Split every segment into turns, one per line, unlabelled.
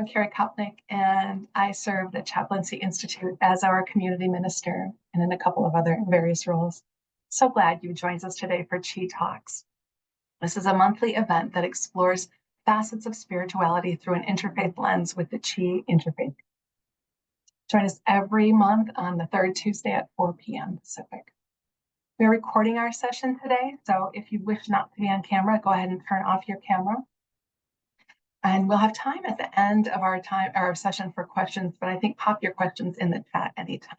Carrie Kopnick, and I serve the Chaplaincy Institute as our community minister and in a couple of other various roles. So glad you joined us today for ChI Talks. This is a monthly event that explores facets of spirituality through an interfaith lens with the ChI Interfaith. Join us every month on the third Tuesday at 4 p.m. Pacific. We're recording our session today, so if you wish not to be on camera, go ahead and turn off your camera. And we'll have time at the end of our session for questions, but I think pop your questions in the chat anytime.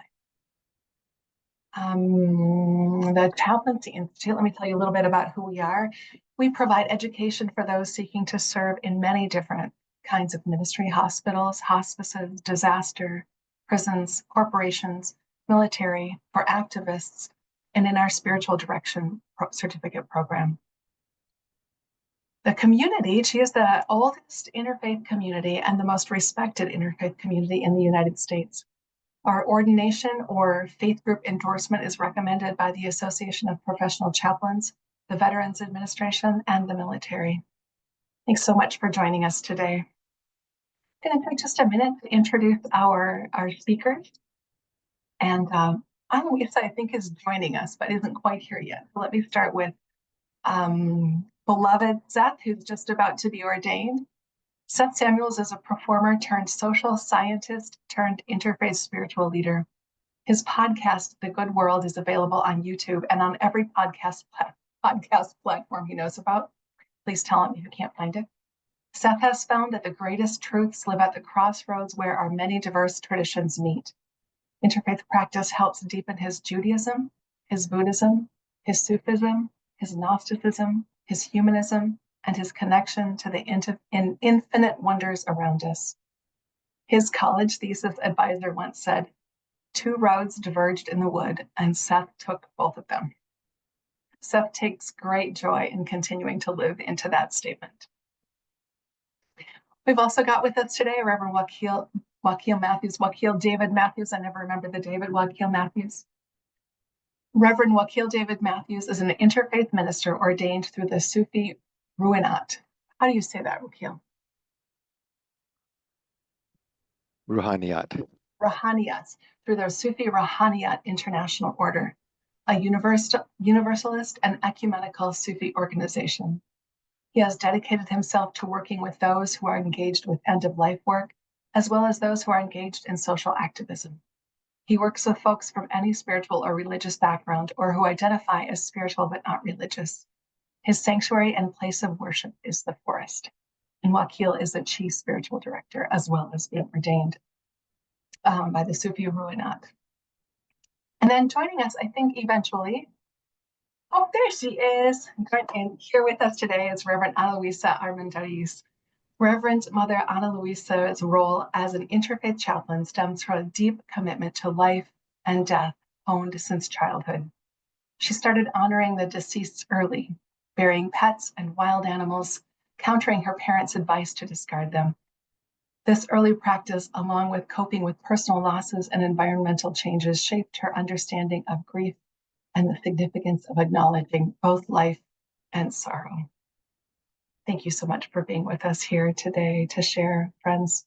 The Chaplaincy Institute, let me tell you a little bit about who we are. We provide education for those seeking to serve in many different kinds of ministry: hospitals, hospices, disaster, prisons, corporations, military, for activists, and in our spiritual direction certificate program. The community, ChI is the oldest interfaith community and the most respected interfaith community in the United States. Our ordination or faith group endorsement is recommended by the Association of Professional Chaplains, the Veterans Administration, and the military. Thanks so much for joining us today. I'm going to take just a minute to introduce our speakers. And Annalouiza, I think, is joining us, but isn't quite here yet. So let me start with beloved Seth, who's just about to be ordained. Seth Samuels is a performer turned social scientist turned interfaith spiritual leader. His podcast, The Good World, is available on YouTube and on every podcast platform he knows about. Please tell him if you can't find it. Seth has found that the greatest truths live at the crossroads where our many diverse traditions meet. Interfaith practice helps deepen his Judaism, his Buddhism, his Sufism, his Gnosticism, his humanism, and his connection to the infinite wonders around us. His college thesis advisor once said, "Two roads diverged in the wood, and Seth took both of them." Seth takes great joy in continuing to live into that statement. We've also got with us today Reverend Wakil David Matthews. I never remember the David. Wakil Matthews. Reverend Wakil David Matthews is an interfaith minister ordained through the Sufi Ruhaniyat. How do you say that, Wakil?
Ruhaniyat.
Ruhaniyat, through the Sufi Ruhaniyat International Order, a universalist and ecumenical Sufi organization. He has dedicated himself to working with those who are engaged with end-of-life work, as well as those who are engaged in social activism. He works with folks from any spiritual or religious background or who identify as spiritual but not religious. His sanctuary and place of worship is the forest. And Wakil is the ChI spiritual director, as well as being ordained by the Sufi Ruhaniyat. And then joining us, I think eventually, oh, there she is. And here with us today is Reverend Annalouiza Armendariz. Reverend Mother Annalouiza's role as an interfaith chaplain stems from a deep commitment to life and death honed since childhood. She started honoring the deceased early, burying pets and wild animals, countering her parents' advice to discard them. This early practice, along with coping with personal losses and environmental changes, shaped her understanding of grief and the significance of acknowledging both life and sorrow. Thank you so much for being with us here today to share, friends.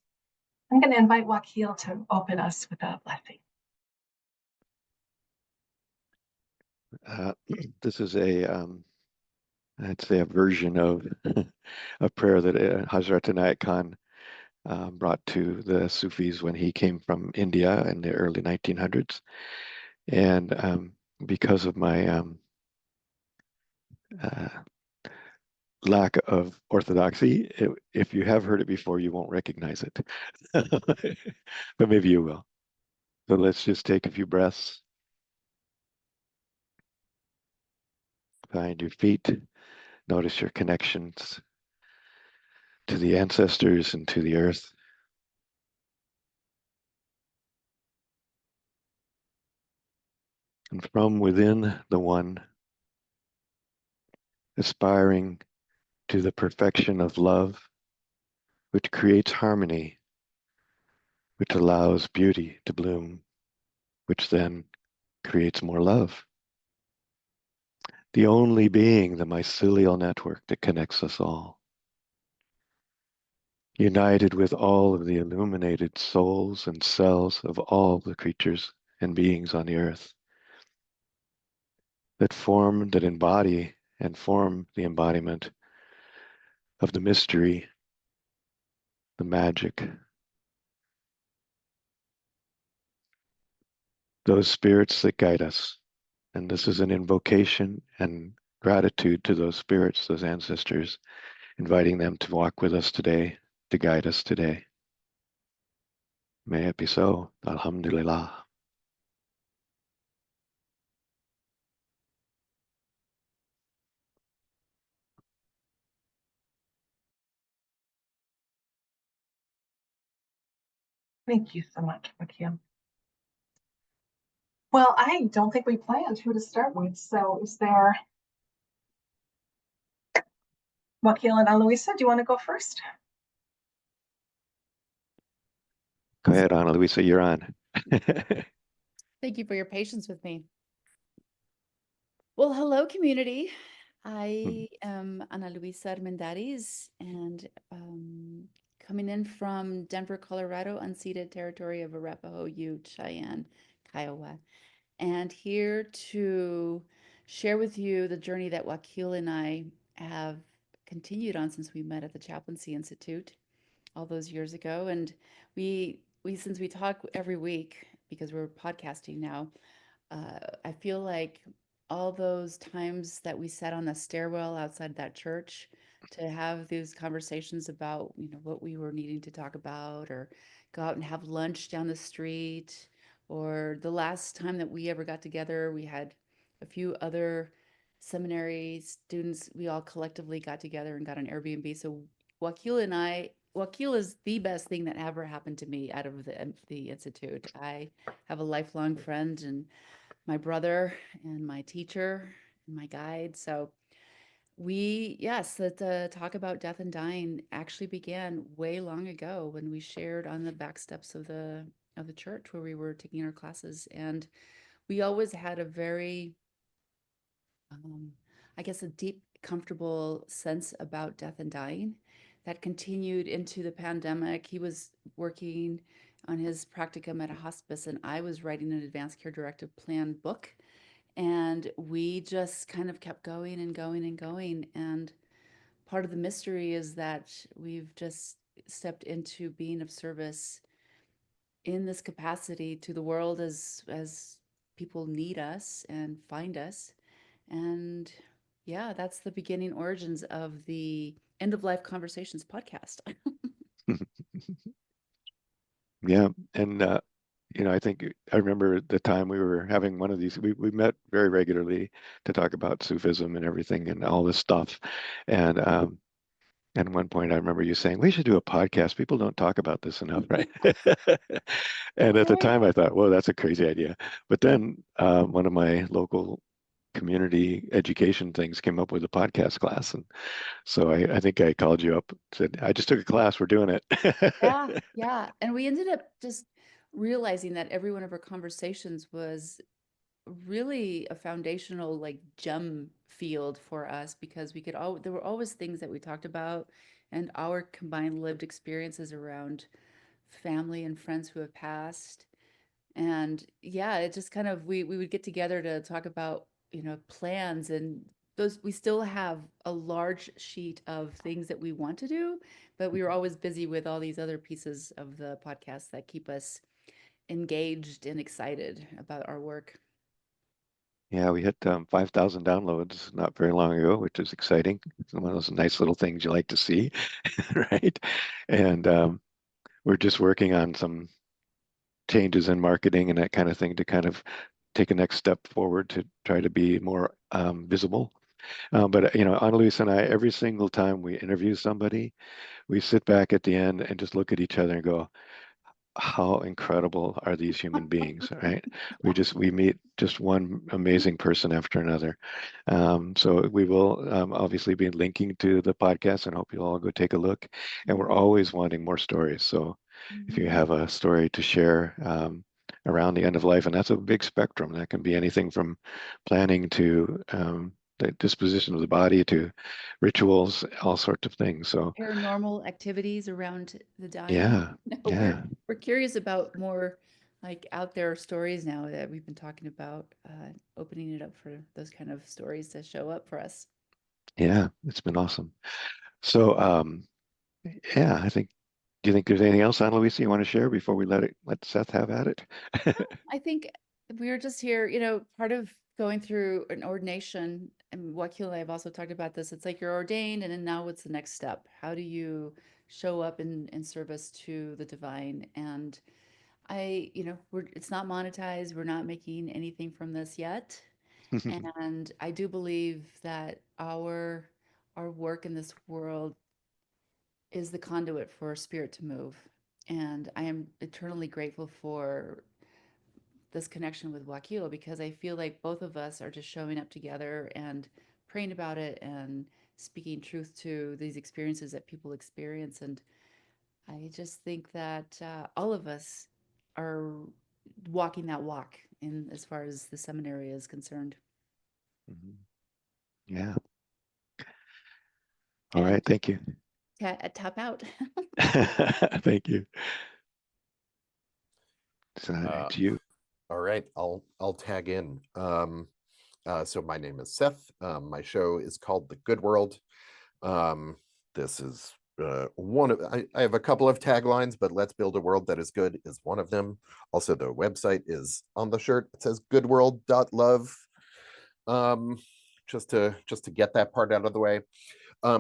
I'm going to invite Wakil to open us with a blessing.
This is I'd say a version of a prayer that Hazrat Inayat Khan brought to the Sufis when he came from India in the early 1900s. And because of my lack of orthodoxy, if you have heard it before, you won't recognize it. But maybe you will. So let's just take a few breaths. Find your feet. Notice your connections to the ancestors and to the earth. And from within the one, aspiring to the perfection of love, which creates harmony, which allows beauty to bloom, which then creates more love. The only being, the mycelial network that connects us all. united with all of the illuminated souls and cells of all the creatures and beings on the earth that form, that embody and form the embodiment of the mystery, the magic, those spirits that guide us. And this is an invocation and gratitude to those spirits, those ancestors, inviting them to walk with us today, to guide us today. May it be so. Alhamdulillah.
Thank you so much, Wakil. Well, I don't think we planned who to start with. So is there Wakil and Annalouiza? Do you want to go first?
Go ahead, Annalouiza, you're on.
Thank you for your patience with me. Well, hello, community. I am Annalouiza Armendariz, and coming in from Denver, Colorado, unceded territory of Arapaho, Ute, Cheyenne, Kiowa, and here to share with you the journey that Wakil and I have continued on since we met at the Chaplaincy Institute all those years ago. And we since we talk every week because we're podcasting now, I feel like all those times that we sat on the stairwell outside that church to have these conversations about, what we were needing to talk about, or go out and have lunch down the street, or the last time that we ever got together, we had a few other seminary students. We all collectively got together and got an Airbnb. So Wakil is the best thing that ever happened to me out of the institute. I have a lifelong friend and my brother and my teacher and my guide. So yes, the talk about death and dying actually began way long ago when we shared on the back steps of the church where we were taking our classes. And we always had a very, I guess, a deep, comfortable sense about death and dying that continued into the pandemic. He was working on his practicum at a hospice, and I was writing an advanced care directive plan book. And we just kind of kept going and going and going. And part of the mystery is that we've just stepped into being of service in this capacity to the world as people need us and find us. And yeah, that's the beginning origins of the End of Life Conversations podcast.
Yeah, and I think I remember the time we were having one of these. We met very regularly to talk about Sufism and everything and all this stuff. And at one point, I remember you saying we should do a podcast. People don't talk about this enough, right? And at the time, I thought, whoa, that's a crazy idea. But then one of my local community education things came up with a podcast class, and so I think I called you up, said, I just took a class, we're doing it.
Yeah. And we ended up just realizing that every one of our conversations was really a foundational like gem field for us because there were always things that we talked about and our combined lived experiences around family and friends who have passed. And yeah, it just kind of we would get together to talk about, plans, and those we still have a large sheet of things that we want to do, but we were always busy with all these other pieces of the podcast that keep us engaged and excited about our work.
Yeah, we hit 5,000 downloads not very long ago, which is exciting. It's one of those nice little things you like to see, right? And we're just working on some changes in marketing and that kind of thing to kind of take a next step forward to try to be more visible. But Annalise and I, every single time we interview somebody, we sit back at the end and just look at each other and go, how incredible are these human beings, right? We meet just one amazing person after another. So we will obviously be linking to the podcast and hope you'll all go take a look. And we're always wanting more stories. So if you have a story to share around the end of life, and that's a big spectrum, that can be anything from planning to the disposition of the body to rituals, all sorts of things. So
Paranormal activities around the dying.
yeah,
No,
yeah,
we're curious about more like out there stories now that we've been talking about, opening it up for those kind of stories to show up for us.
yeah, it's been awesome. So yeah, I think. Do you think there's anything else, Annalouiza, you want to share before we let Seth have at it?
I think we were just here, you know, part of going through an ordination, and Wakil and I have also talked about this. It's like you're ordained, and then now what's the next step? How do you show up in service to the divine? And you know, it's not monetized. We're not making anything from this yet. And I do believe that our work in this world is the conduit for spirit to move. And I am eternally grateful for this connection with Wakil because I feel like both of us are just showing up together and praying about it and speaking truth to these experiences that people experience. And I just think that all of us are walking that walk in as far as the seminary is concerned.
Mhm. Yeah. All
And
right. Thank you.
tap out.
Thank you. So
Uh,
it's you.
all right, I'll tag in. So my name is Seth. My show is called The Good World. This is one of I have a couple of taglines, but let's build a world that is good is one of them. Also, the website is on the shirt. It says goodworld.love. Just to get that part out of the way.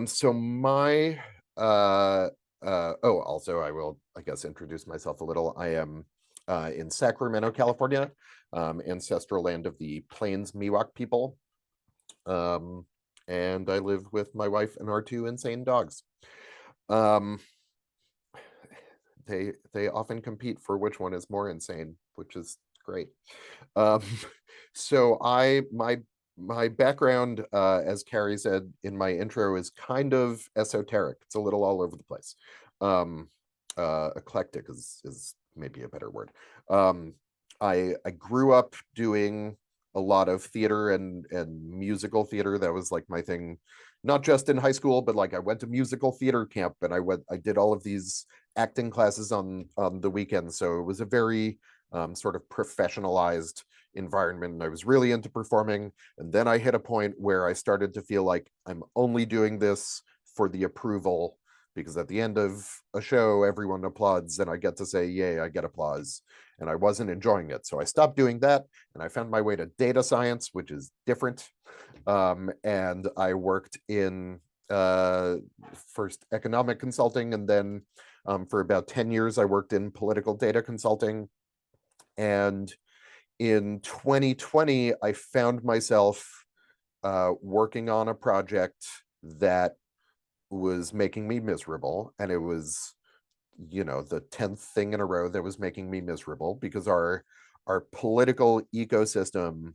So my also I will, I guess, introduce myself a little. I am in Sacramento, California, ancestral land of the Plains Miwok people. And I live with my wife and our two insane dogs. They often compete for which one is more insane, which is great. So my background, as Carrie said in my intro, is kind of esoteric. It's a little all over the place. Eclectic is maybe a better word. I grew up doing a lot of theater and musical theater. That was like my thing, not just in high school, but like I went to musical theater camp and I did all of these acting classes on the weekends. So it was a very sort of professionalized environment, and I was really into performing. And then I hit a point where I started to feel like I'm only doing this for the approval, because at the end of a show everyone applauds and I get to say yay, I get applause, and I wasn't enjoying it. So I stopped doing that and I found my way to data science, which is different. And I worked in first economic consulting, and then for about 10 years I worked in political data consulting. And in 2020, I found myself working on a project that was making me miserable. And it was, you know, the 10th thing in a row that was making me miserable, because our political ecosystem,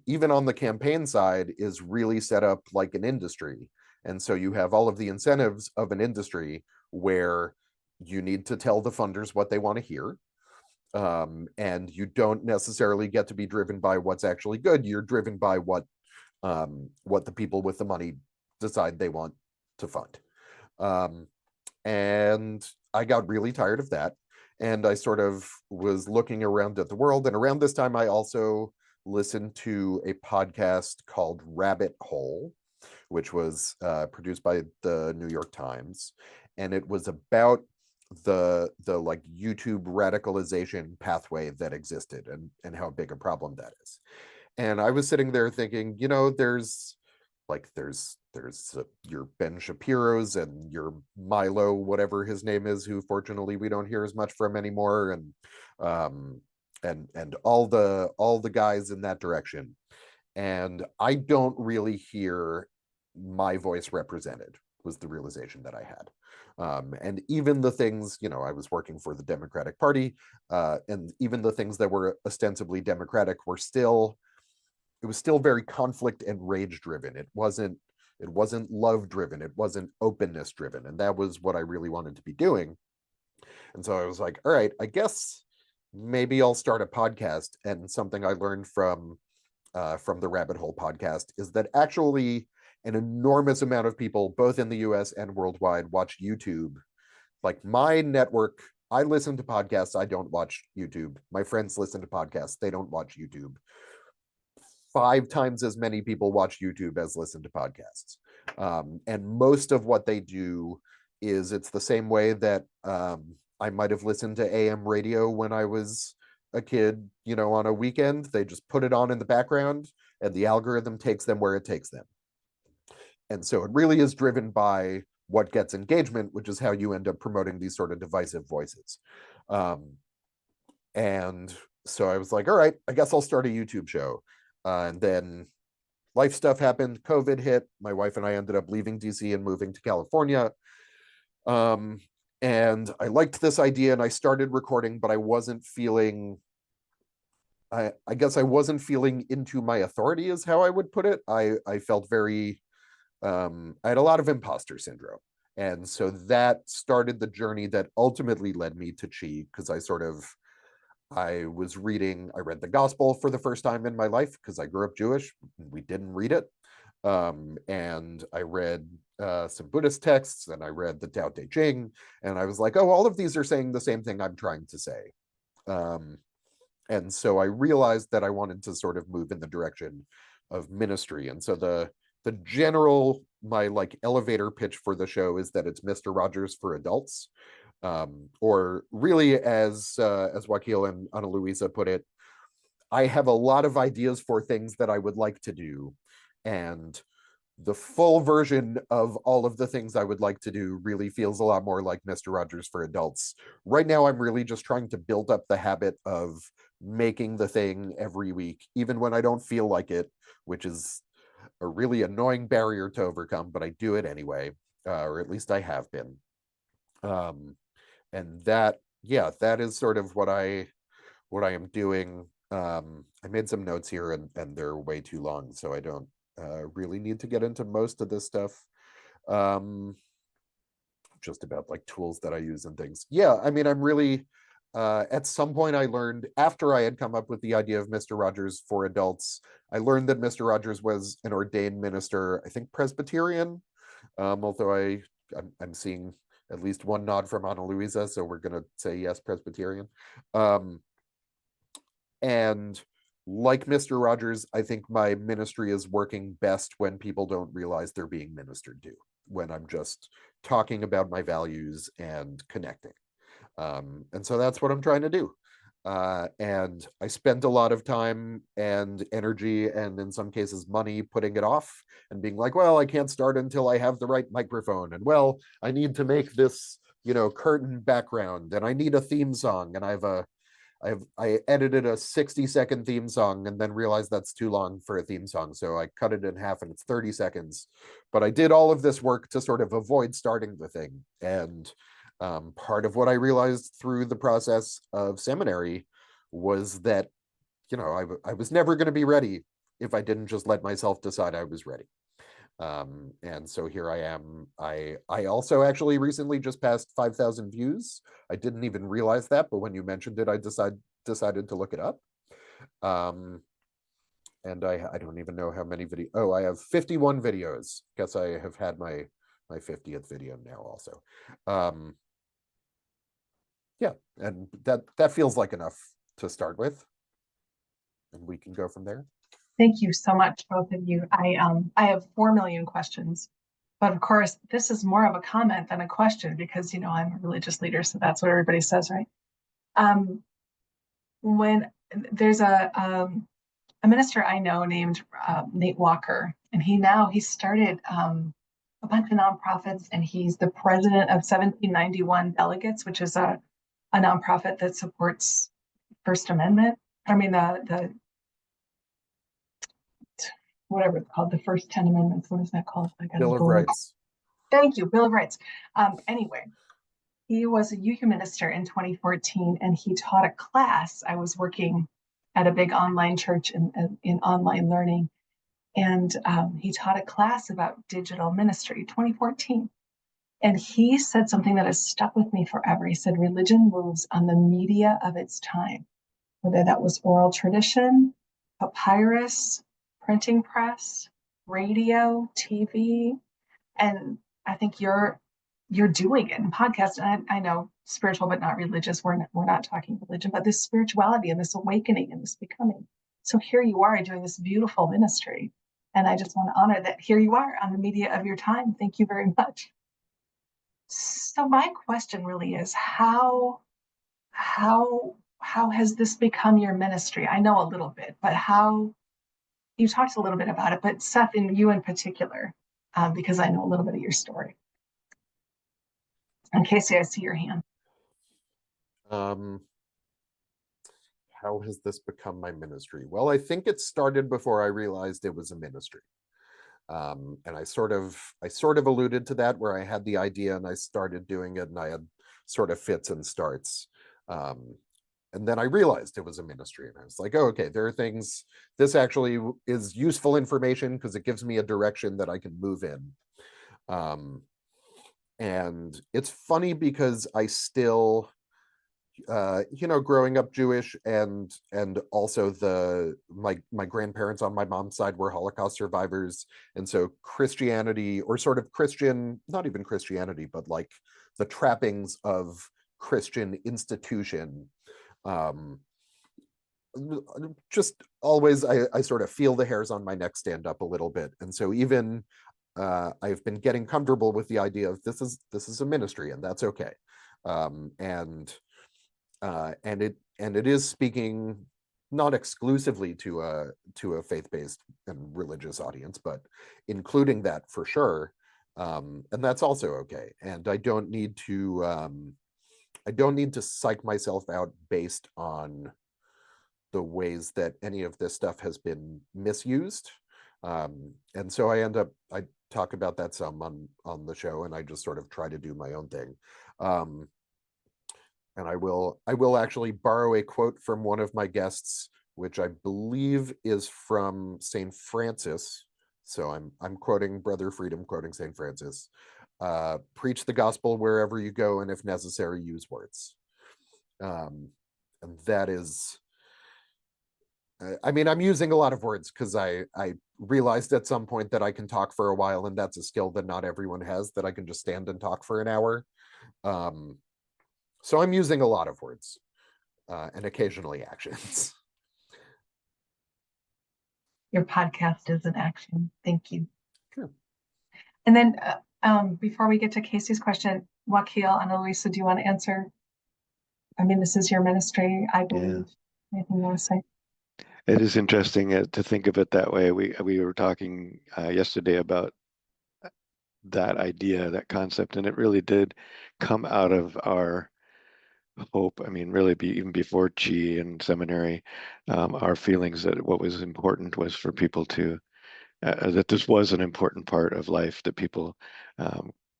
even on the campaign side, is really set up like an industry. And so you have all of the incentives of an industry where you need to tell the funders what they want to hear. And you don't necessarily get to be driven by what's actually good. You're driven by what the people with the money decide they want to fund. And I got really tired of that. And I sort of was looking around at the world. And around this time, I also listened to a podcast called Rabbit Hole, which was produced by the New York Times. And it was about the like YouTube radicalization pathway that existed, and how big a problem that is. And I was sitting there thinking, you know, there's your Ben Shapiro's and your Milo, whatever his name is, who fortunately we don't hear as much from anymore, and all the guys in that direction. And I don't really hear my voice represented, was the realization that I had. And even the things, you know, I was working for the Democratic Party, and even the things that were ostensibly democratic were still, it was still very conflict and rage driven. It wasn't love driven. It wasn't openness driven. And that was what I really wanted to be doing. And so I was like, all right, I guess maybe I'll start a podcast. And something I learned from from the Rabbit Hole podcast is that actually an enormous amount of people, both in the US and worldwide, watch YouTube. Like my network, I listen to podcasts, I don't watch YouTube. My friends listen to podcasts, they don't watch YouTube. 5 times as many people watch YouTube as listen to podcasts. And most of what they do is it's the same way that I might have listened to AM radio when I was a kid, you know, on a weekend. They just put it on in the background and the algorithm takes them where it takes them. And so it really is driven by what gets engagement, which is how you end up promoting these sort of divisive voices. And so I was like, all right, I guess I'll start a YouTube show. And then life stuff happened, COVID hit, my wife and I ended up leaving DC and moving to California. And I liked this idea and I started recording, but I wasn't feeling, I guess I wasn't feeling into my authority is how I would put it. I felt very, I had a lot of imposter syndrome. And so that started the journey that ultimately led me to ChI, because I read the gospel for the first time in my life because I grew up Jewish. We didn't read it. And I read some Buddhist texts and I read the Tao Te Ching. And I was like, oh, all of these are saying the same thing I'm trying to say. And so I realized that I wanted to sort of move in the direction of ministry. And so my like elevator pitch for the show is that it's Mr. Rogers for adults. Or really, as Wakil and Annalouiza put it, I have a lot of ideas for things that I would like to do. And the full version of all of the things I would like to do really feels a lot more like Mr. Rogers for adults. Right now, I'm really just trying to build up the habit of making the thing every week, even when I don't feel like it, which is a really annoying barrier to overcome, but I do it anyway, or at least I have been. And that is sort of what I am doing. I made some notes here and they're way too long, so I don't really need to get into most of this stuff. Just about like tools that I use and things. Yeah, I mean, I'm really, at some point I learned, after I had come up with the idea of Mr. Rogers for adults, I learned that Mr. Rogers was an ordained minister, I think Presbyterian, although I'm seeing at least one nod from Annalouiza, so we're going to say yes, Presbyterian. And like Mr. Rogers, I think my ministry is working best when people don't realize they're being ministered to, when I'm just talking about my values and connecting. And so that's what I'm trying to do. And I spent a lot of time and energy and in some cases money putting it off and being like, well, I can't start until I have the right microphone. And well, I need to make this, curtain background and I need a theme song. And I edited a 60-second theme song and then realized that's too long for a theme song. So I cut it in half and it's 30 seconds. But I did all of this work to sort of avoid starting the thing. And part of what I realized through the process of seminary was that, I was never going to be ready if I didn't just let myself decide I was ready. And so here I am. I also actually recently just passed 5,000 views. I didn't even realize that, but when you mentioned it, I decided to look it up. And I don't even know how many videos. Oh, I have 51 videos. Guess I have had my 50th video now also. Yeah, and that feels like enough to start with, and we can go from there.
Thank you so much, both of you. I have 4 million questions, but of course, this is more of a comment than a question because, I'm a religious leader, so that's what everybody says, right? When there's a minister I know named Nate Walker, and he started a bunch of nonprofits, and he's the president of 1791 Delegates, which is a nonprofit that supports First Amendment. I mean, the whatever it's called, the first 10 amendments. What is that called?
Bill of Rights.
Thank you, Bill of Rights. Anyway, he was a UU minister in 2014, and he taught a class. I was working at a big online church in online learning, and he taught a class about digital ministry, 2014. And he said something that has stuck with me forever. He said, religion moves on the media of its time, whether that was oral tradition papyrus, printing press, radio, TV, and I think you're doing it in podcast. And I know spiritual but not religious. We're not talking religion, but this spirituality and this awakening and this becoming. So here you are doing this beautiful ministry. And I just want to honor that here you are on the media of your time. Thank you very much. So my question really is how has this become your ministry? I know a little bit, but how you talked a little bit about it, but Seth, and you in particular, because I know a little bit of your story. And Casey, I see your hand.
How has this become my ministry? Well, I think it started before I realized it was a ministry. And I sort of alluded to that, where I had the idea and I started doing it, and I had sort of fits and starts. And then I realized it was a ministry, and I was like, oh, okay, there are things, this actually is useful information because it gives me a direction that I can move in. And it's funny because I still, growing up Jewish, and also my grandparents on my mom's side were Holocaust survivors, and so Christianity, or sort of Christian, not even Christianity, but like the trappings of Christian institution, just always, I sort of feel the hairs on my neck stand up a little bit. And so even I've been getting comfortable with the idea of this is a ministry, and that's okay. And it is speaking not exclusively to a faith-based and religious audience, but including that for sure. And that's also okay. And I don't need to psych myself out based on the ways that any of this stuff has been misused. And so I talk about that some on the show, and I just sort of try to do my own thing. And I will actually borrow a quote from one of my guests, which I believe is from St. Francis. So I'm quoting Brother Freedom, quoting St. Francis. Preach the gospel wherever you go, and if necessary, use words. And that is, I mean, I'm using a lot of words because I realized at some point that I can talk for a while, and that's a skill that not everyone has, that I can just stand and talk for an hour. So I'm using a lot of words, and occasionally actions.
Your podcast is an action. Thank you.
Sure.
And then before we get to Casey's question, Wakil, Annalouiza, do you want to answer? I mean, this is your ministry, I believe. Yeah. Anything you want to say?
It is interesting to think of it that way. We were talking yesterday about that idea, that concept, and it really did come out of our hope. I mean, really, even before ChI and seminary, our feelings that what was important was for people to that this was an important part of life, that people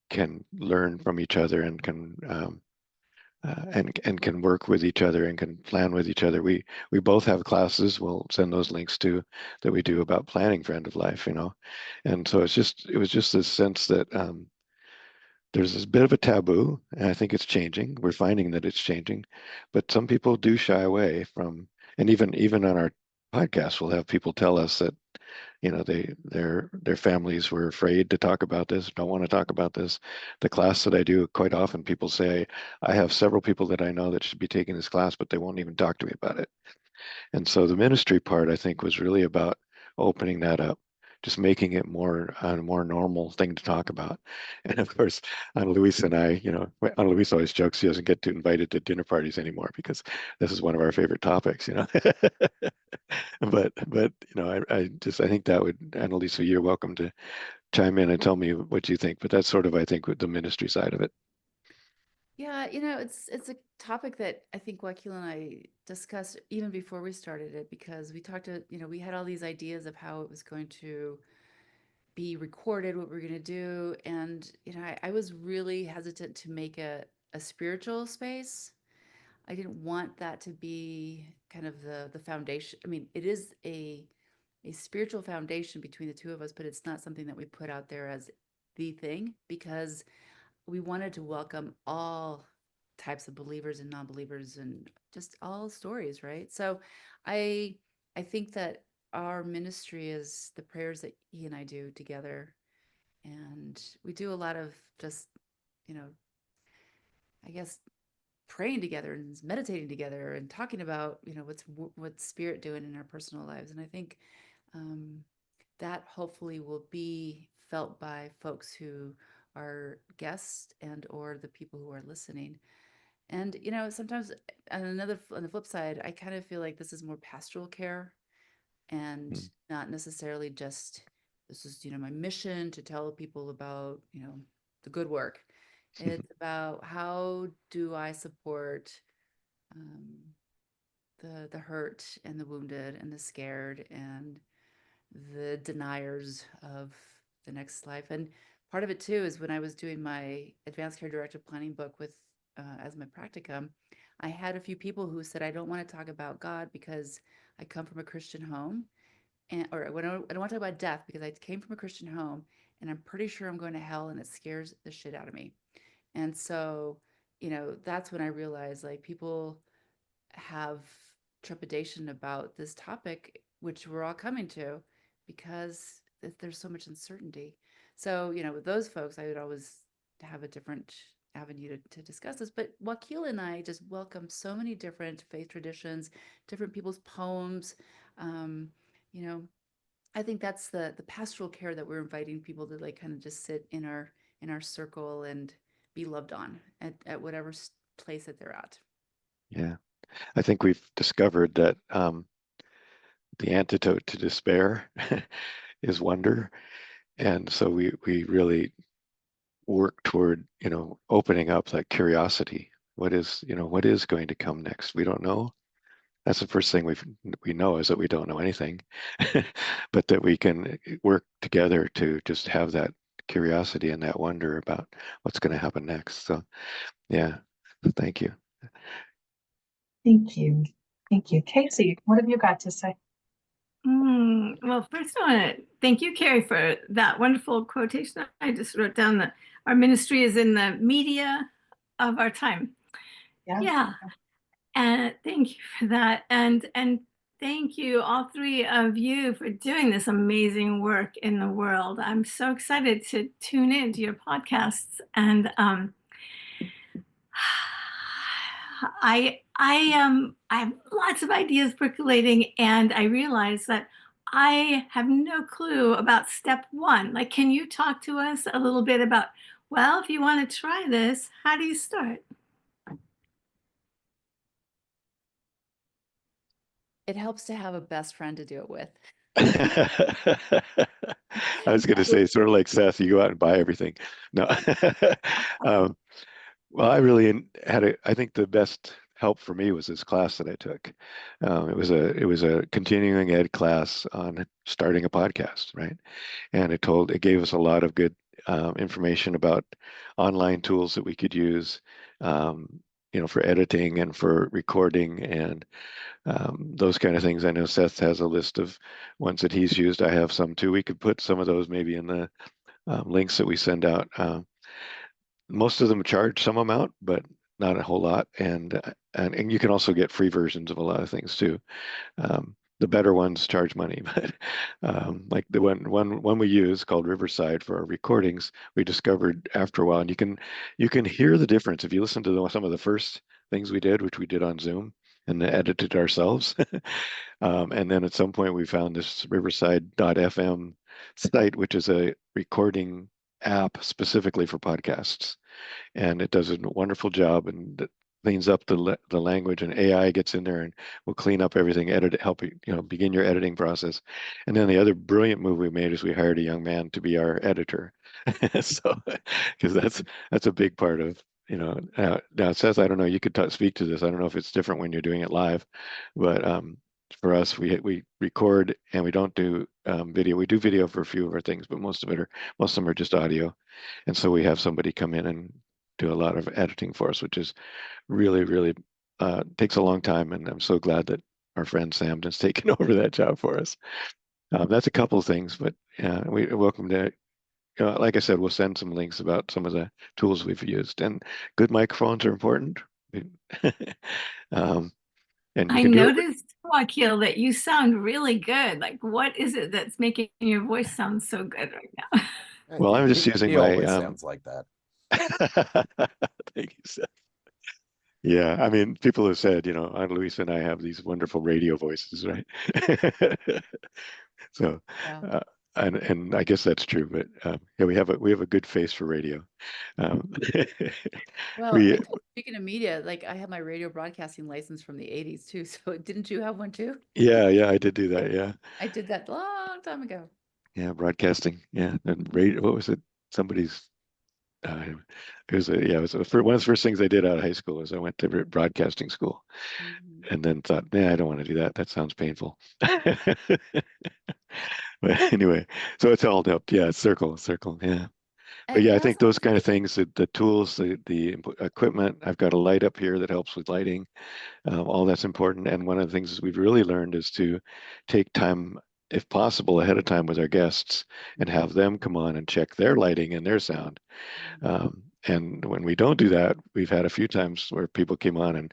can learn from each other and can and can work with each other and can plan with each other. We both have classes. We'll send those links to that we do about planning for end of life, and so it was just this sense that there's this bit of a taboo, and I think it's changing. We're finding that it's changing, but some people do shy away from, and even on our podcast, we'll have people tell us that their families were afraid to talk about this, don't want to talk about this. The class that I do, quite often people say, I have several people that I know that should be taking this class, but they won't even talk to me about it. And so the ministry part, I think, was really about opening that up, just making it a more normal thing to talk about. And of course, Annalouiza and I, Annalouiza always jokes she doesn't get too invited to dinner parties anymore because this is one of our favorite topics, But I think that would, Annalouiza, you're welcome to chime in and tell me what you think. But that's sort of, I think, with the ministry side of it.
Yeah, it's a topic that I think Wakil and I discussed even before we started it, because we we had all these ideas of how it was going to be recorded, what we're going to do. And, I was really hesitant to make a spiritual space. I didn't want that to be kind of the foundation. I mean, it is a spiritual foundation between the two of us, but it's not something that we put out there as the thing, because we wanted to welcome all types of believers and non-believers and just all stories, right? So I I think that our ministry is the prayers that he and I do together. And we do a lot of just, you know, I guess praying together and meditating together and talking about, you know, what's spirit doing in our personal lives. And I think um, that hopefully will be felt by folks who are guests and or the people who are listening. And you know, sometimes on the flip side, I kind of feel like this is more pastoral care and
Mm.
not necessarily just this is, you know, my mission to tell people about, you know, the good work. It's about how do I support um, the hurt and the wounded and the scared and the deniers of the next life. And part of it too is when I was doing my advanced care directive planning book with as my practicum, I had a few people who said, I don't want to talk about God because I come from a Christian home. And or I don't want to talk about death because I came from a Christian home and I'm pretty sure I'm going to hell and it scares the shit out of me. And so, you know, that's when I realized like people have trepidation about this topic, which we're all coming to because there's so much uncertainty. So, you know, with those folks, I would always have a different avenue to discuss this. But Wakil and I just welcome so many different faith traditions, different people's poems. Um, you know, I think that's the pastoral care that we're inviting people to like kind of just sit in our circle and be loved on at whatever place that they're at.
Yeah. I think we've discovered that the antidote to despair is wonder. And so we really work toward, you know, opening up that curiosity. What is, you know, what is going to come next? We don't know. That's the first thing we know is that we don't know anything, but that we can work together to just have that curiosity and that wonder about what's going to happen next. So, yeah, thank you.
Thank you. Thank you. Casey, what have you got to say?
Well, first I want to thank you, Carrie, for that wonderful quotation. I just wrote down that our ministry is in the media of our time. Yeah. And thank you for that. And thank you, all three of you, for doing this amazing work in the world. I'm so excited to tune into your podcasts. And I have lots of ideas percolating, and I realize that I have no clue about step one. Like, can you talk to us a little bit about, well, if you want to try this, how do you start?
It helps to have a best friend to do it with.
I was going to say, sort of like Seth, you go out and buy everything. No. Well, I really I think the best help for me was this class that I took. It was a continuing ed class on starting a podcast, right? And it gave us a lot of good information about online tools that we could use, you know, for editing and for recording and those kind of things. I know Seth has a list of ones that he's used. I have some too. We could put some of those maybe in the links that we send out. Most of them charge some amount, but not a whole lot. And you can also get free versions of a lot of things too. The better ones charge money, but like the one we use called Riverside for our recordings, we discovered after a while, and you can hear the difference if you listen to some of the first things we did, which we did on Zoom and edited ourselves. And then at some point we found this Riverside.fm site, which is a recording app specifically for podcasts, and it does a wonderful job and it cleans up the language, and AI gets in there and will clean up everything, help you, you know, begin your editing process. And then the other brilliant move we made is we hired a young man to be our editor. So, because that's a big part of, you know, now Seth, I don't know, you could speak to this. I don't know if it's different when you're doing it live, but for us, we record and we don't do video. We do video for a few of our things, but most of them are just audio. And so we have somebody come in and do a lot of editing for us, which is really takes a long time. And I'm so glad that our friend Sam has taken over that job for us. That's a couple of things, but we're welcome to, like I said, we'll send some links about some of the tools we've used, and good microphones are important. um, And you
I
can do it.
noticed, Wakil, that you sound really good. Like, what is it that's making your voice sound so good right now?
Well, I'm just using
He
my
always sounds like that.
Thank you, Seth. Yeah, I mean, people have said, Annalouiza and I have these wonderful radio voices, right? So,
Yeah.
and I guess that's true, but yeah, we have a good face for radio. Um,
Well,
we
speaking of media, like I have my radio broadcasting license from the 80s too. So didn't you have one too?
yeah, I did do that. Yeah,
I did that long time ago.
yeah, broadcasting. Yeah, and radio. What was it? Somebody's. It was it was one of the first things I did out of high school is I went to broadcasting school,
Mhm.
and then thought, nah, I don't want to do that. That sounds painful. But anyway, so it's all up. Yeah, circle, yeah. But yeah, I
And
think
also,
those kind of things, the tools, the equipment. I've got a light up here that helps with lighting. All that's important. And one of the things we've really learned is to take time, if possible, ahead of time with our guests and have them come on and check their lighting and their sound. And when we don't do that, we've had a few times where people came on and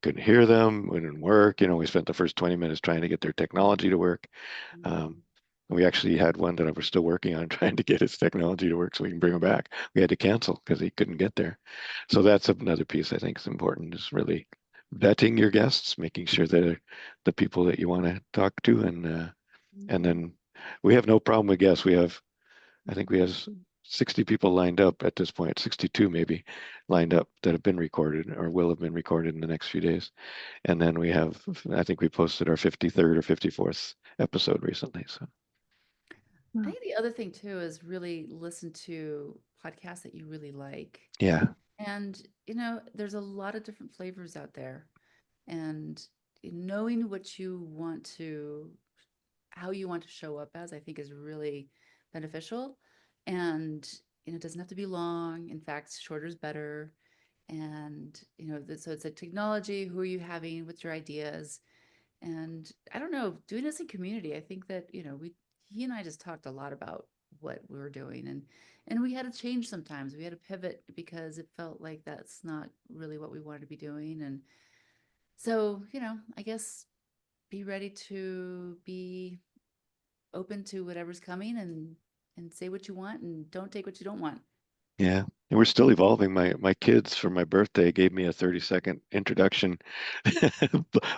couldn't hear them, wouldn't work. We spent the first 20 minutes trying to get their technology to work. Um, we actually had one that we're still working on trying to get his technology to work so we can bring him back. We had to cancel because he couldn't get there. So that's another piece I think is important, is really vetting your guests, making sure they're the people that you want to talk to. And then we have no problem with guests. I think we have 60 people lined up at this point, 62 maybe lined up that have been recorded or will have been recorded in the next few days. And then I think we posted our 53rd or 54th episode recently. So
I think the other thing too is really listen to podcasts that you really like.
yeah,
And, there's a lot of different flavors out there. And knowing how you want to show up as, I think is really beneficial. And, it doesn't have to be long. In fact, shorter is better. And, so it's like technology, who are you having, what's your ideas? And I don't know, doing this in community, I think that, he and I just talked a lot about what we were doing, and we had to change sometimes. We had to pivot because it felt like that's not really what we wanted to be doing. And so, I guess be ready to be open to whatever's coming, and say what you want and don't take what you don't want.
yeah. And we're still evolving. My kids for my birthday gave me a 30-second introduction,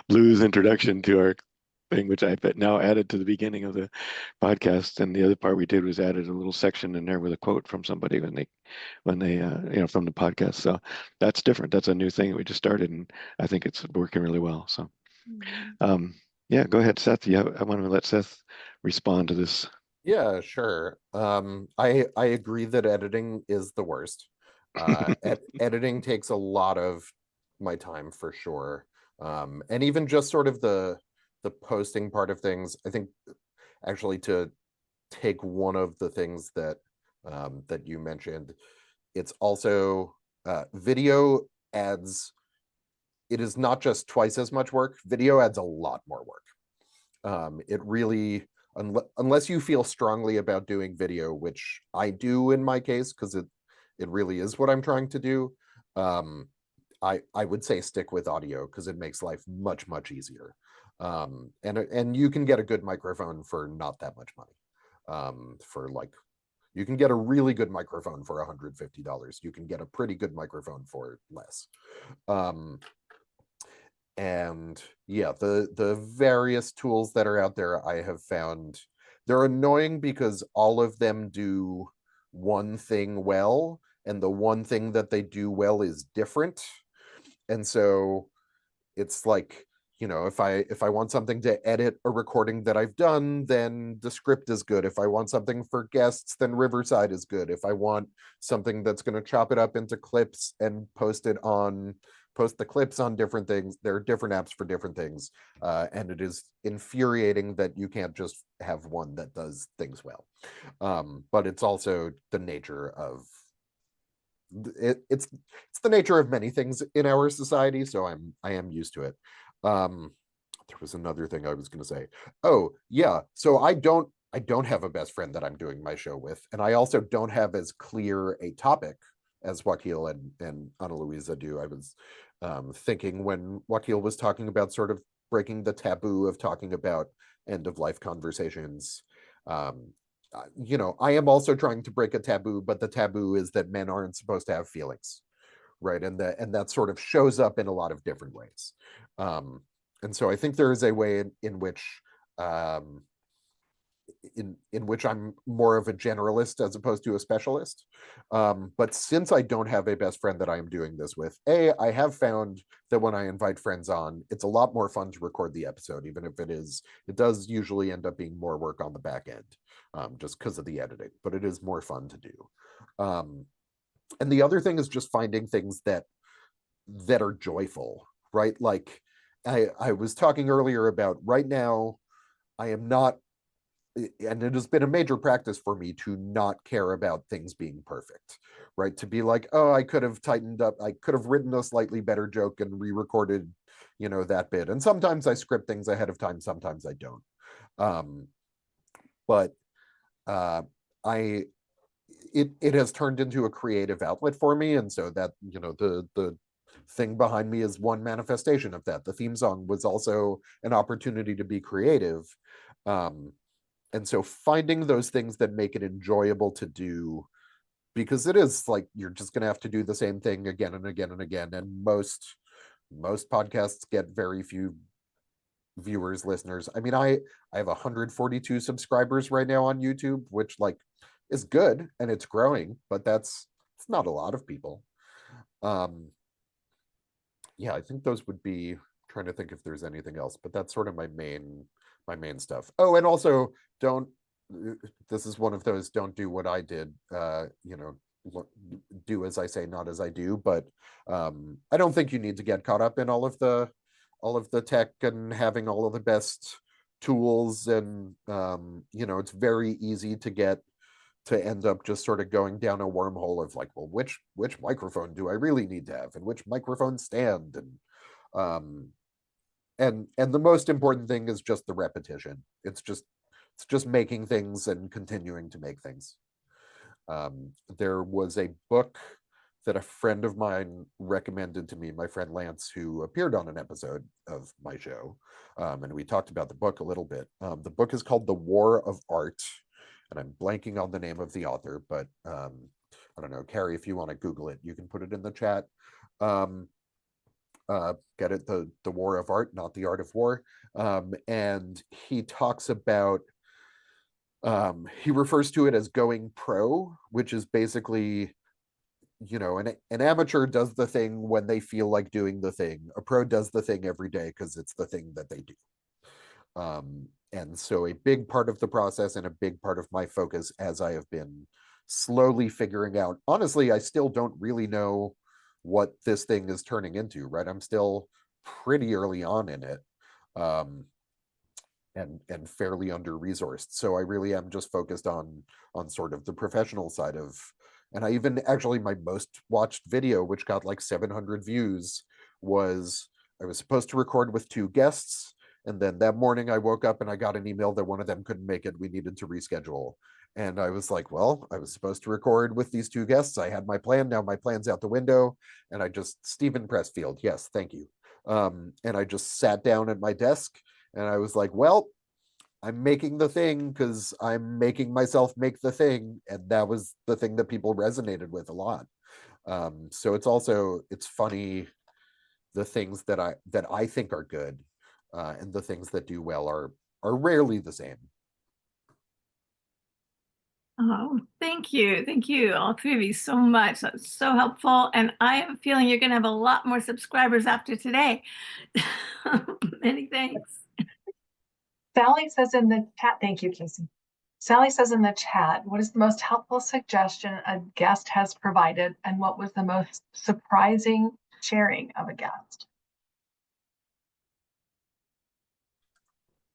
blues introduction to our thing, which I now added to the beginning of the podcast. And the other part we did was added a little section in there with a quote from somebody when they from the podcast. So that's different. That's a new thing we just started, and I think it's working really well. So yeah, go ahead, Seth. Yeah, I want to let Seth respond to this.
Yeah, sure. I agree that editing is the worst. Editing takes a lot of my time for sure. And even just sort of the posting part of things, I think actually to take one of the things that that you mentioned, it's also video adds, it is not just twice as much work, video adds a lot more work. It really, unless you feel strongly about doing video, which I do in my case, because it really is what I'm trying to do, I would say stick with audio because it makes life much, much easier. And you can get a good microphone for not that much money. For like, you can get a really good microphone for $150. You can get a pretty good microphone for less. And yeah, the various tools that are out there, I have found they're annoying because all of them do one thing well, and the one thing that they do well is different. And so it's like, if I want something to edit a recording that I've done, then the script is good. If I want something for guests, then Riverside is good. If I want something that's going to chop it up into clips and post the clips on different things, there are different apps for different things. And it is infuriating that you can't just have one that does things well. But it's also the nature of it's the nature of many things in our society, so I am used to it. There was another thing I was going to say. Oh yeah, so I don't have a best friend that I'm doing my show with, and I also don't have as clear a topic as Wakil and Annalouiza do. I was thinking when Wakil was talking about sort of breaking the taboo of talking about end of life conversations. You know, I am also trying to break a taboo, but the taboo is that men aren't supposed to have feelings, right? And that sort of shows up in a lot of different ways. And so I think there is a way in which in which I'm more of a generalist as opposed to a specialist. But since I don't have a best friend that I am doing this with, I have found that when I invite friends on, it's a lot more fun to record the episode, even if it does usually end up being more work on the back end, just because of the editing, but it is more fun to do. And the other thing is just finding things that are joyful, right? Like I was talking earlier about right now, I am not, and it has been a major practice for me to not care about things being perfect, right? To be like, oh, I could have tightened up, I could have written a slightly better joke and re-recorded, you know, that bit. And sometimes I script things ahead of time, sometimes I don't. But it has turned into a creative outlet for me. And so that, you know, the thing behind me is one manifestation of that. The theme song was also an opportunity to be creative. And so finding those things that make it enjoyable to do, because it is like you're just going to have to do the same thing again and again and again. And most podcasts get very few viewers, listeners. I mean, I have 142 subscribers right now on YouTube, which like is good and it's growing, but it's not a lot of people. Yeah, I think those would be, trying to think if there's anything else, but that's sort of my main stuff. Oh, and also this is one of those don't do what I did, you know, do as I say, not as I do. But I don't think you need to get caught up in all of the tech and having all of the best tools. And you know, it's very easy to end up just sort of going down a wormhole of like, well, which microphone do I really need to have, and which microphone stand, and the most important thing is just the repetition. It's just making things and continuing to make things. There was a book that a friend of mine recommended to me, my friend Lance, who appeared on an episode of my show, and we talked about the book a little bit. The book is called The War of Art, and I'm blanking on the name of the author, but I don't know, Carrie, if you want to Google it, you can put it in the chat. Get it, the War of Art, not the Art of War. And he talks about, he refers to it as going pro, which is basically, you know, an amateur does the thing when they feel like doing the thing. A pro does the thing every day because it's the thing that they do. And so a big part of the process and a big part of my focus as I have been slowly figuring out, honestly, I still don't really know what this thing is turning into, right? I'm still pretty early on in it, and fairly under-resourced. So I really am just focused on sort of the professional side of, and I even actually, my most watched video, which got like 700 views, was I was supposed to record with 2 guests. And then that morning I woke up and I got an email that one of them couldn't make it. We needed to reschedule. And I was like, well, I was supposed to record with these 2 guests. I had my plan. Now my plan's out the window. And I just, Stephen Pressfield. Yes, thank you. And I just sat down at my desk and I was like, well, I'm making the thing because I'm making myself make the thing. And that was the thing that people resonated with a lot. So it's funny, the things that I think are good, and the things that do well are rarely the same.
Oh, thank you. Thank you, all 3 of you, so much. That's so helpful. And I have a feeling you're going to have a lot more subscribers after today. Many thanks.
Sally says in the chat, thank you, Casey. Sally says in the chat, what is the most helpful suggestion a guest has provided, and what was the most surprising sharing of a guest?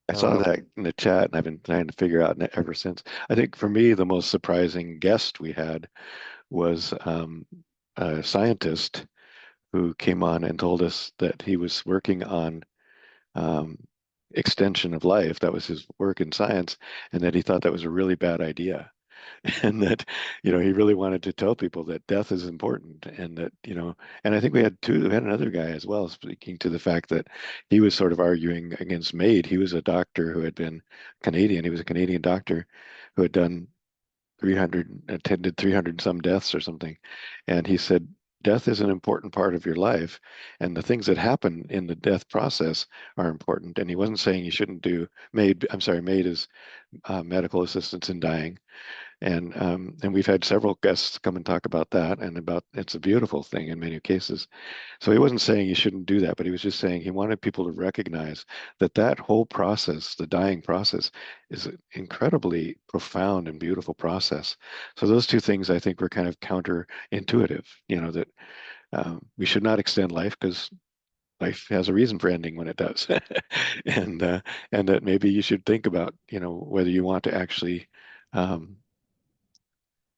I saw that in the chat, and I've been trying to figure out ever since. I think for me, the most surprising guest we had was a scientist who came on and told us that he was working on extension of life. That was his work in science, and that he thought that was a really bad idea. and that, he really wanted to tell people that death is important, and that, and I think we had another guy as well speaking to the fact that he was sort of arguing against MAID. He was a doctor who had been Canadian. He was a Canadian doctor who had attended 300 some deaths or something. And he said, death is an important part of your life, and the things that happen in the death process are important. And he wasn't saying you shouldn't do MAID. I'm sorry, MAID is medical assistance in dying. And we've had several guests come and talk about that, and about it's a beautiful thing in many cases. So he wasn't saying you shouldn't do that, but he was just saying he wanted people to recognize that that whole process, the dying process, is an incredibly profound and beautiful process. So those two things I think were kind of counterintuitive, that we should not extend life because life has a reason for ending when it does. And that maybe you should think about, whether you want to actually um,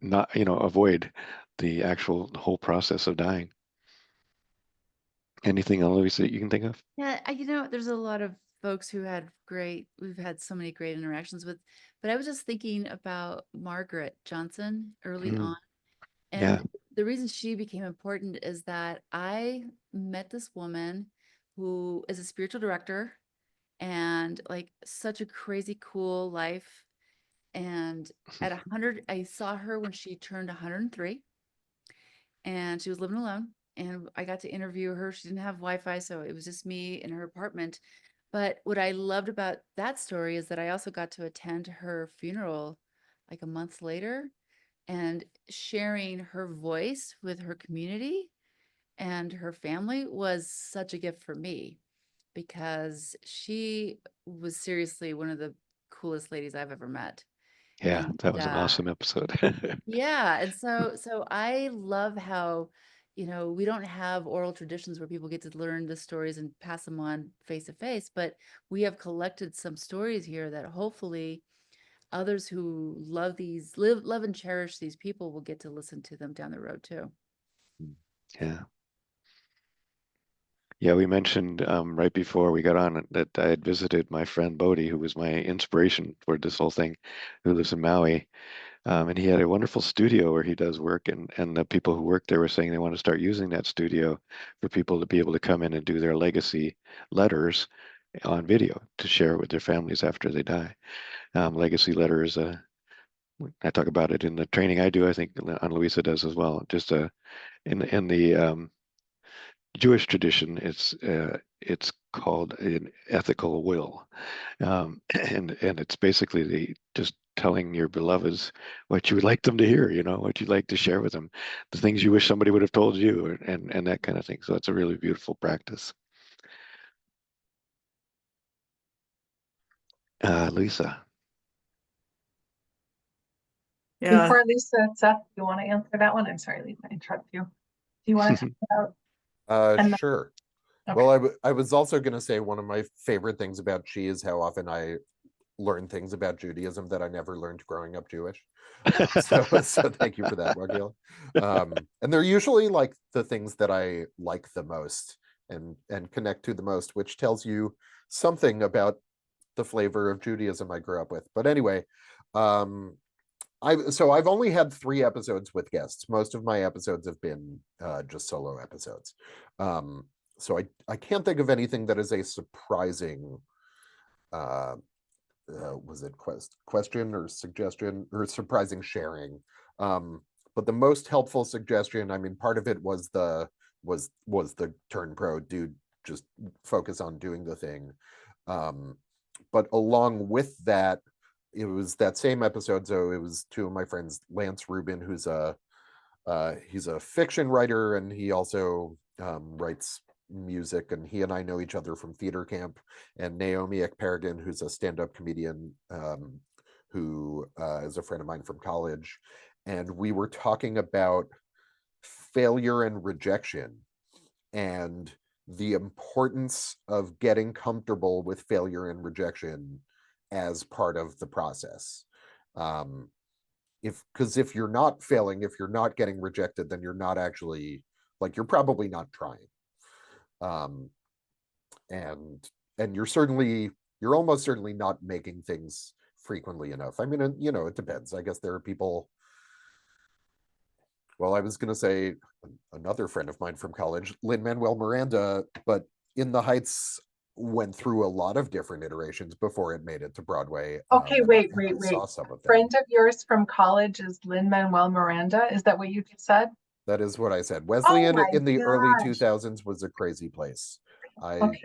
not, avoid the whole process of dying. Anything else that you can think of?
Yeah, there's a lot of folks we've had so many great interactions with, but I was just thinking about Margaret Johnson early on.
Yeah.
And the reason she became important is that I met this woman who is a spiritual director and like such a crazy cool life. And at 100, I saw her when she turned 103, and she was living alone. And I got to interview her. She didn't have Wi-Fi, so it was just me in her apartment. But what I loved about that story is that I also got to attend her funeral like a month later, and sharing her voice with her community and her family was such a gift for me, because she was seriously one of the coolest ladies I've ever met.
Yeah,
And
that was an awesome episode.
yeah, and so I love how, we don't have oral traditions where people get to learn the stories and pass them on face to face, but we have collected some stories here that hopefully others who love and cherish these people will get to listen to them down the road too.
Yeah. Yeah, we mentioned right before we got on that I had visited my friend Bodhi, who was my inspiration for this whole thing, who lives in Maui. And he had a wonderful studio where he does work, and the people who work there were saying they want to start using that studio for people to be able to come in and do their legacy letters on video to share with their families after they die. Legacy letters, I talk about it in the training I do. I think Annalouiza does as well. Just in the Jewish tradition, it's called an ethical will, and it's basically just telling your beloveds what you would like them to hear, what you'd like to share with them, the things you wish somebody would have told you, and that kind of thing. So it's a really beautiful practice. Lisa.
Yeah.
Before Lisa, Seth, you want to answer that one? I'm sorry, Lisa, I interrupt you. Do you want to talk about?
Sure.
Okay.
Well, I was also going to say one of my favorite things about ChI is how often I learn things about Judaism that I never learned growing up Jewish. So thank you for that, Wakil. And they're usually like the things that I like the most and connect to the most, which tells you something about the flavor of Judaism I grew up with. But anyway, I've only had 3 episodes with guests. Most of my episodes have been just solo episodes. So I can't think of anything that is a surprising was it question or suggestion or surprising sharing. But the most helpful suggestion, I mean, part of it was the turn pro, dude, just focus on doing the thing. But along with that, it was that same episode. So it was 2 of my friends, Lance Rubin, who's he's a fiction writer, and he also writes music, and he and I know each other from theater camp, and Naomi Ekperigan, who's a stand-up comedian who is a friend of mine from college. And we were talking about failure and rejection and the importance of getting comfortable with failure and rejection as part of the process. If you're not failing, if you're not getting rejected, then you're not actually, like, you're probably not trying. And you're almost certainly not making things frequently enough. I mean, you know, it depends. I guess there are people. Well, I was going to say another friend of mine from college, Lin-Manuel Miranda, but In the Heights went through a lot of different iterations before it made it to Broadway.
Okay,
And
wait.
I saw some of them.
Friend of yours from college is Lin-Manuel Miranda. Is that what you just said?
That is what I said. Wesleyan
Oh my
in the early
gosh.
2000s was a crazy place.
Okay.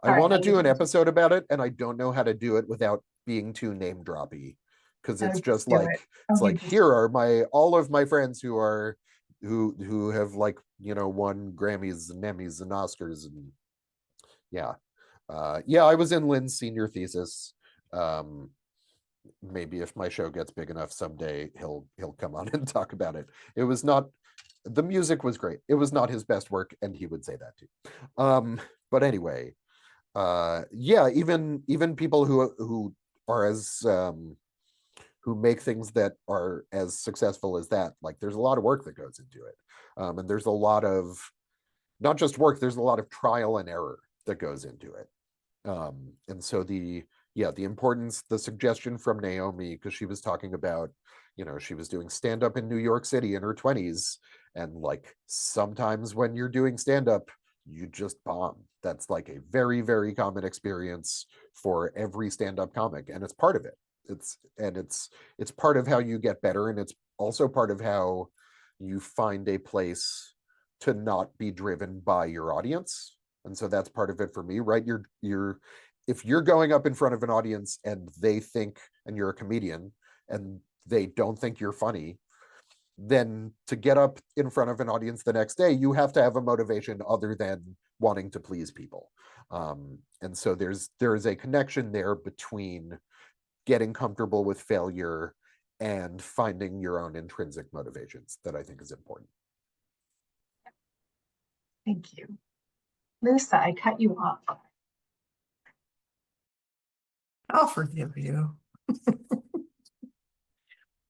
I want to do an episode about it, and I don't know how to do it without being too name droppy, because it's just like it's like here are all of my friends who have like, you know, won Grammys and Emmys and Oscars, and yeah, I was in Lynn's senior thesis. Maybe if my show gets big enough someday, he'll come on and talk about it. It was not. The music was great. It was not his best work, and he would say that too. But anyway, even people who are as who make things that are as successful as that, like there's a lot of work that goes into it, and there's a lot of not just work. There's a lot of trial and error that goes into it, and so the importance, the suggestion from Naomi, because she was talking about, you know, she was doing stand-up in New York City in her 20s, and like sometimes when you're doing stand-up, you just bomb. That's like a very, very common experience for every stand-up comic, and it's part of it. It's part of how you get better, and it's also part of how you find a place to not be driven by your audience. And so that's part of it for me, right? If you're going up in front of an audience and they think, and you're a comedian, and they don't think you're funny, then to get up in front of an audience the next day, you have to have a motivation other than wanting to please people. And so there is a connection there between getting comfortable with failure and finding your own intrinsic motivations that I think is important.
Thank you. Lisa, I cut you off.
I'll forgive you.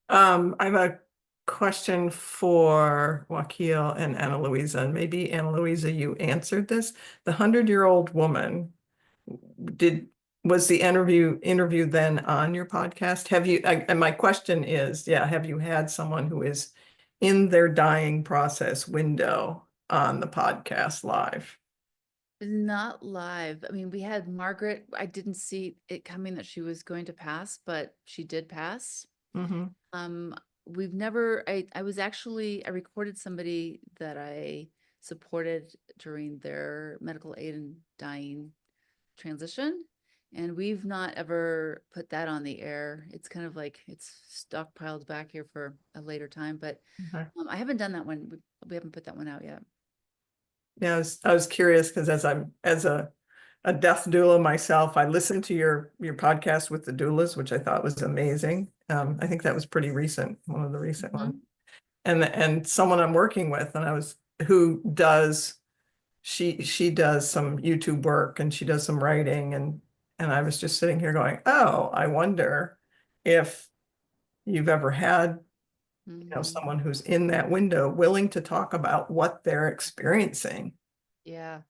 I have a question for Wakil and Annalouiza, and maybe Annalouiza, you answered this. The 100-year-old woman, was the interview then on your podcast? And my question is, have you had someone who is in their dying process window on the podcast live?
Not live. I mean, we had Margaret. I didn't see it coming that she was going to pass, but she did pass.
Mm-hmm.
We've never, I recorded somebody that I supported during their medical aid and dying transition. And we've not ever put that on the air. It's kind of like it's stockpiled back here for a later time, but I haven't done that one. We haven't put that one out yet.
Yeah, I was curious because as a death doula myself, I listened to your podcast with the doulas, which I thought was amazing. I think that was pretty recent, one of the recent ones. And someone I'm working with, she does some YouTube work and she does some writing, and I was just sitting here going, oh, I wonder if you've ever had someone who's in that window willing to talk about what they're experiencing.
Yeah,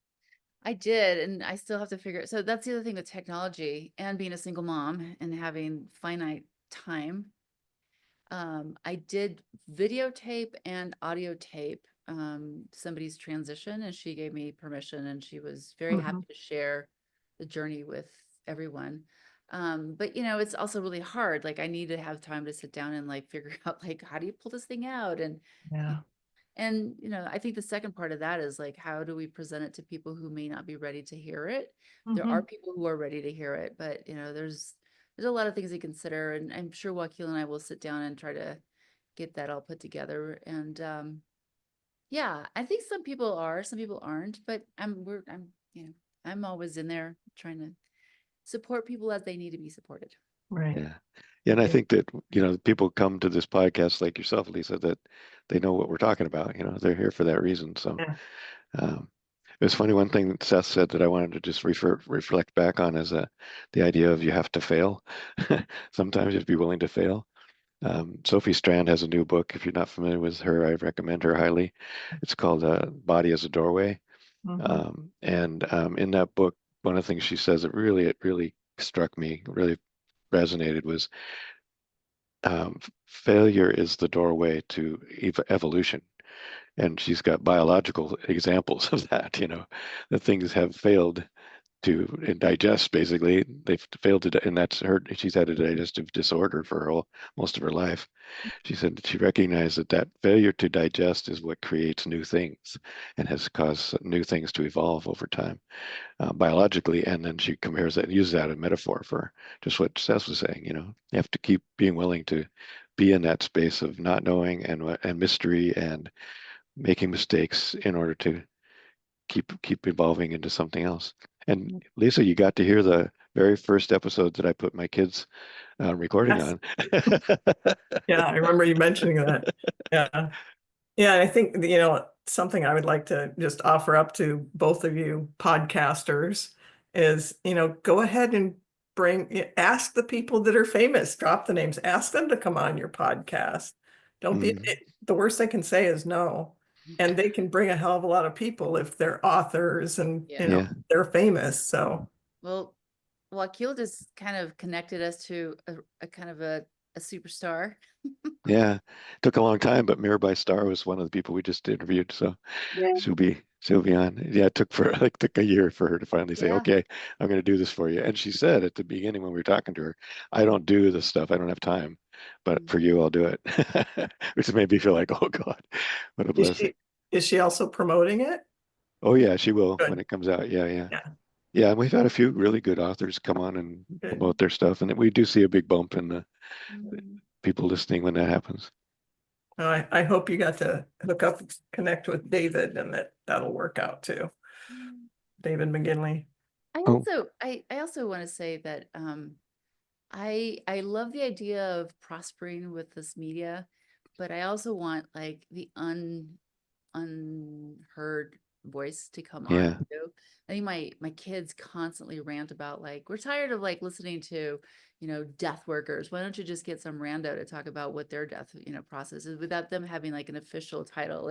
I did. And I still have to figure it. So that's the other thing with technology and being a single mom and having finite time. I did videotape and audio tape somebody's transition, and she gave me permission, and she was very happy to share the journey with everyone. But you know, it's also really hard. Like I need to have time to sit down and like figure out like, how do you pull this thing out? And you know, I think the second part of that is like, how do we present it to people who may not be ready to hear it? There are people who are ready to hear it, but you know, there's a lot of things to consider, and I'm sure Wakil and I will sit down and try to get that all put together. And yeah, I think some people are, some people aren't, but I'm always in there trying to support people as they need to be supported.
Right.
Yeah. Yeah. And I think that, you know, people come to this podcast like yourself, Lisa, that they know what we're talking about. You know, they're here for that reason. So it was funny. One thing that Seth said that I wanted to just reflect back on is the idea of you have to fail. Sometimes you have to be willing to fail. Sophie Strand has a new book. If you're not familiar with her, I recommend her highly. It's called Body as a Doorway. And in that book, one of the things she says, it really struck me, really resonated was failure is the doorway to evolution. And she's got biological examples of that, that things have failed to digest, basically. They've failed to, and that's her, she's had a digestive disorder for most of her life. She said that she recognized that failure to digest is what creates new things and has caused new things to evolve over time, biologically. And then she compares that, uses that as a metaphor for just what Seth was saying. You have to keep being willing to be in that space of not knowing and mystery and making mistakes in order to keep evolving into something else. And Lisa, you got to hear the very first episode that I put my kids recording
Yes.
on.
Yeah, I remember you mentioning that. Yeah. Yeah, I think, something I would like to just offer up to both of you podcasters is, go ahead and ask the people that are famous, drop the names, ask them to come on your podcast. Don't be, the worst they can say is no. And they can bring a hell of a lot of people if they're authors and, they're famous. So,
well, Wakil just kind of connected us to a kind of a superstar.
Yeah, took a long time, but Mirabai Starr was one of the people we just interviewed, so she'll be on. Yeah, it took a year for her to finally say, okay, I'm going to do this for you. And she said at the beginning when we were talking to her, I don't do this stuff, I don't have time, but for you, I'll do it. Which made me feel like, oh God, what a blessing.
Is she also promoting it?
Oh yeah, she will
Good.
when it comes out. Yeah.
Yeah.
Yeah, and we've had a few really good authors come on and promote their stuff, and we do see a big bump in the people listening when that happens.
I hope you got to hook up, connect with David, and that'll work out too. David McGinley.
I also want to say that I love the idea of prospering with this media, but I also want like the unheard voice to come on too. I think my kids constantly rant about like, we're tired of like listening to, death workers. Why don't you just get some rando to talk about what their death, process is without them having like an official title.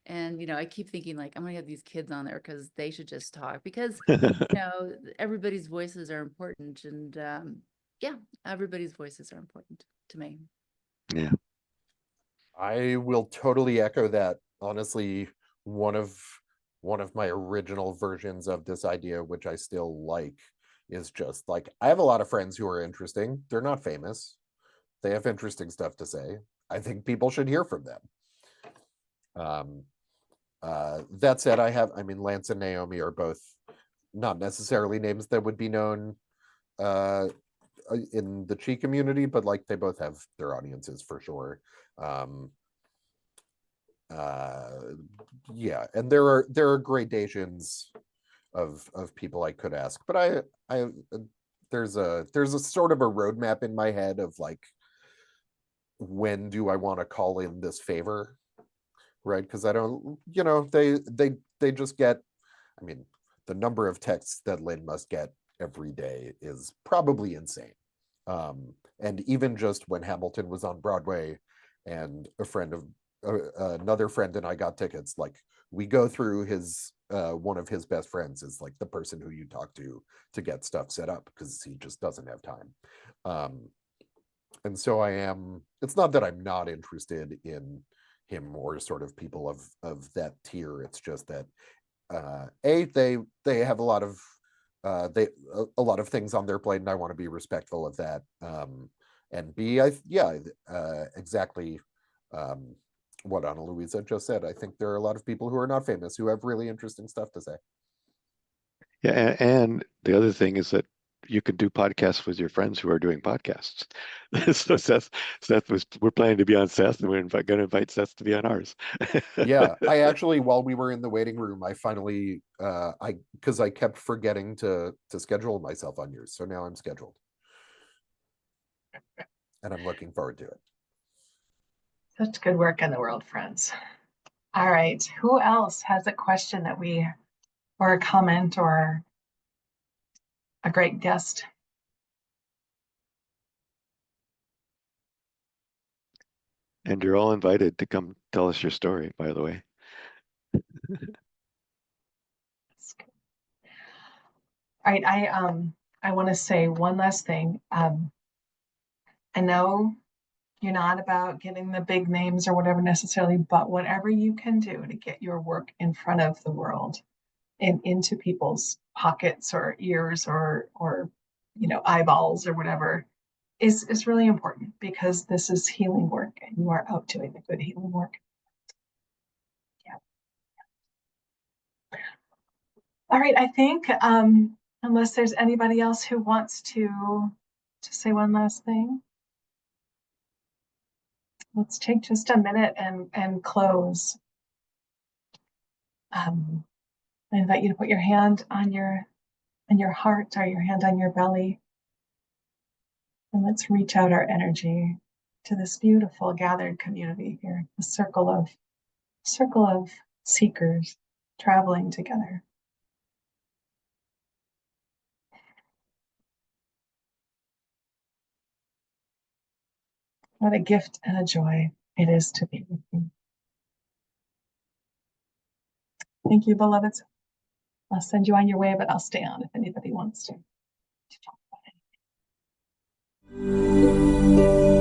And I keep thinking like, I'm gonna have these kids on there because they should just talk, because everybody's voices are important. And everybody's voices are important to me.
Yeah.
I will totally echo that. Honestly, one of my original versions of this idea, which I still like, is just like, I have a lot of friends who are interesting. They're not famous. They have interesting stuff to say. I think people should hear from them. That said, Lance and Naomi are both not necessarily names that would be known in the ChI community, but like they both have their audiences for sure. Yeah, and there are gradations of people I could ask, but I there's a sort of a roadmap in my head of like, when do I want to call in this favor, right? Because I don't, they just get, the number of texts that Lynn must get every day is probably insane. And even just when Hamilton was on Broadway and another friend and I got tickets, like we go through his one of his best friends is like the person who you talk to get stuff set up, because he just doesn't have time. And so it's not that I'm not interested in him or sort of people of that tier. It's just that they have a lot of a lot of things on their plate, and I want to be respectful of that. And B, exactly what Annalouiza just said. I think there are a lot of people who are not famous who have really interesting stuff to say.
Yeah, and the other thing is that you can do podcasts with your friends who are doing podcasts. So we're planning to be on Seth, and we're going to invite Seth to be on ours.
Yeah, I actually, while we were in the waiting room, I finally, because I kept forgetting to schedule myself on yours, so now I'm scheduled, and I'm looking forward to it.
Such good work in the world, friends. All right, who else has a question or a comment or a great guest?
And you're all invited to come tell us your story, by the way.
All right, I want to say one last thing. I know you're not about getting the big names or whatever necessarily, but whatever you can do to get your work in front of the world and into people's pockets or ears or eyeballs or whatever is really important, because this is healing work and you are out doing the good healing work. Yeah. All right, I think unless there's anybody else who wants to say one last thing, let's take just a minute and close. I invite you to put your hand on your heart or your hand on your belly. And let's reach out our energy to this beautiful gathered community here, a circle of seekers traveling together. What a gift and a joy it is to be with you. Thank you, beloveds. I'll send you on your way, but I'll stay on if anybody wants to talk about anything.